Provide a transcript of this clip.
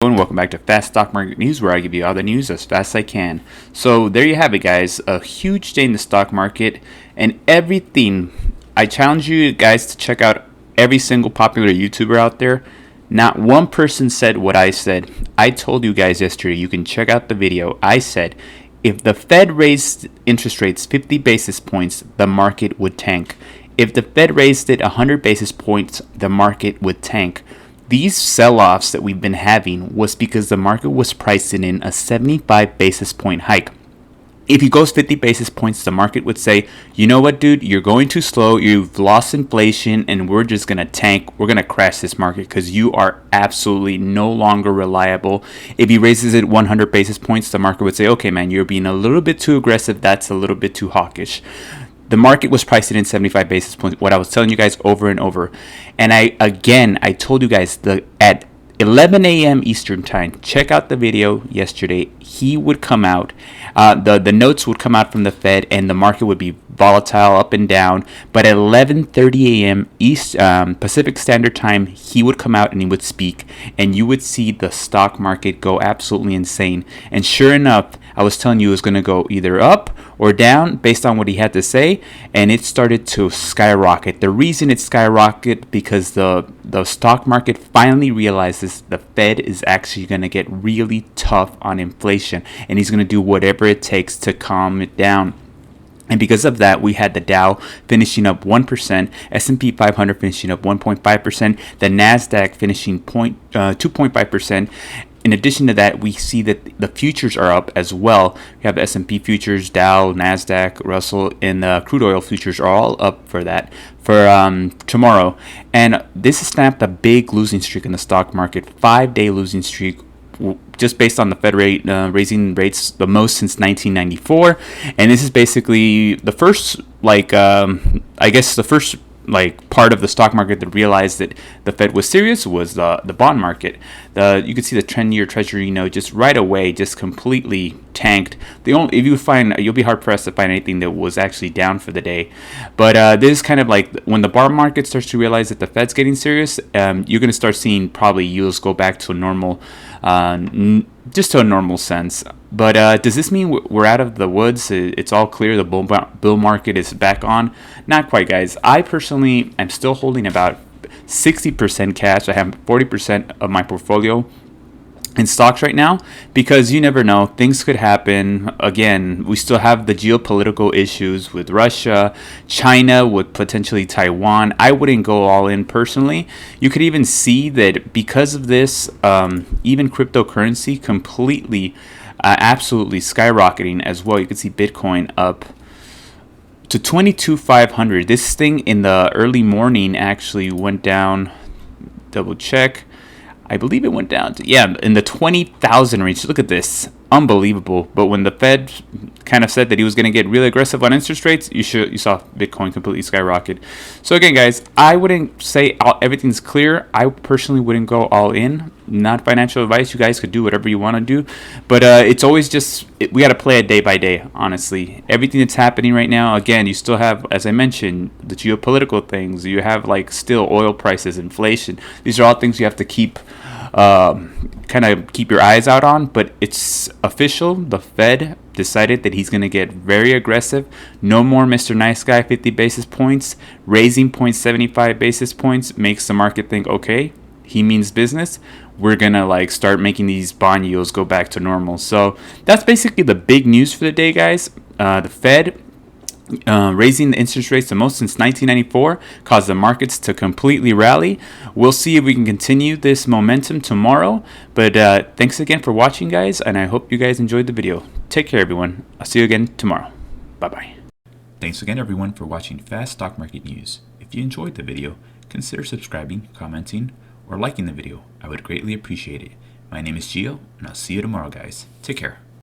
And welcome back to Fast Stock Market News, where I give you all the news as fast as I can. So there you have it, guys. A huge day in the stock market and everything. I challenge you guys to check out every single popular YouTuber out there. Not one person said what I said. I told you guys yesterday. You can check out the video. I said if the Fed raised interest rates 50 basis points, the market would tank. If the Fed raised it 100 basis points, the market would tank. These sell-offs that we've been having was because the market was pricing in a 75 basis point hike. If he goes 50 basis points, the market would say, you know what, dude, you're going too slow, you've lost inflation, and we're just going to tank. We're going to crash this market because you are absolutely no longer reliable. If he raises it 100 basis points, the market would say, okay, man, you're being a little bit too aggressive. That's a little bit too hawkish. The market was pricing in 75 basis points, what I was telling you guys over and over. And I told you guys at 11 a.m. Eastern time, check out the video yesterday. He would come out, the notes would come out from the Fed, and the market would be volatile up and down. But at 11:30 a.m. Pacific Standard Time, he would come out and he would speak, and you would see the stock market go absolutely insane. And sure enough, I was telling you it was going to go either up or down based on what he had to say, and it started to skyrocket. The reason it skyrocketed because the stock market finally realizes the Fed is actually going to get really tough on inflation, and he's going to do whatever it takes to calm it down. And because of that, we had the Dow finishing up 1%, S&P 500 finishing up 1.5%, the NASDAQ finishing 2.5%. In addition to that, we see that the futures are up as well. We have the S&P futures, Dow, NASDAQ, Russell, and the crude oil futures are all up for that for tomorrow. And this has snapped a big losing streak in the stock market, 5-day losing streak, just based on the Fed rate raising rates the most since 1994. And this is basically the first, part of the stock market that realized that the Fed was serious was the bond market. You could see the 10-year Treasury note just right away just completely tanked. You'll be hard pressed to find anything that was actually down for the day. But this is kind of like when the bond market starts to realize that the Fed's getting serious. You're going to start seeing probably yields go back to a normal, just to a normal sense. But does this mean we're out of the woods? It's all clear. The bull market is back on? Not quite, guys. I personally am still holding about 60% cash. I have 40% of my portfolio in stocks right now because you never know. Things could happen. Again, we still have the geopolitical issues with Russia, China, with potentially Taiwan. I wouldn't go all in personally. You could even see that because of this, even cryptocurrency completely absolutely skyrocketing as well. You can see Bitcoin up to 22,500. This thing in the early morning actually went down. Double check. I believe it went down to, in the 20,000 range. Look at this. Unbelievable. But when the Fed kind of said that he was going to get really aggressive on interest rates, you saw Bitcoin completely skyrocket. So again, guys, I wouldn't say everything's clear. I personally wouldn't go all in. Not financial advice. You guys could do whatever you want to do. But it's always we got to play it day by day, honestly. Everything that's happening right now, again, you still have, as I mentioned, the geopolitical things. You have still oil prices, inflation. These are all things you have to keep your eyes out on. But it's official. The Fed decided that he's going to get very aggressive. No more Mr. Nice Guy 50 basis points. Raising 0.75 basis points makes the market think, okay, he means business. We're going to start making these bond yields go back to normal. So that's basically the big news for the day, guys. The Fed raising the interest rates the most since 1994 caused the markets to completely rally. We'll see if we can continue this momentum tomorrow. But thanks again for watching, guys, and I hope you guys enjoyed the video. Take care, everyone. I'll see you again tomorrow. Bye-bye. Thanks again, everyone, for watching Fast Stock Market News. If you enjoyed the video, consider subscribing, commenting, or liking the video. I would greatly appreciate it. My name is Gio, and I'll see you tomorrow, guys. Take care.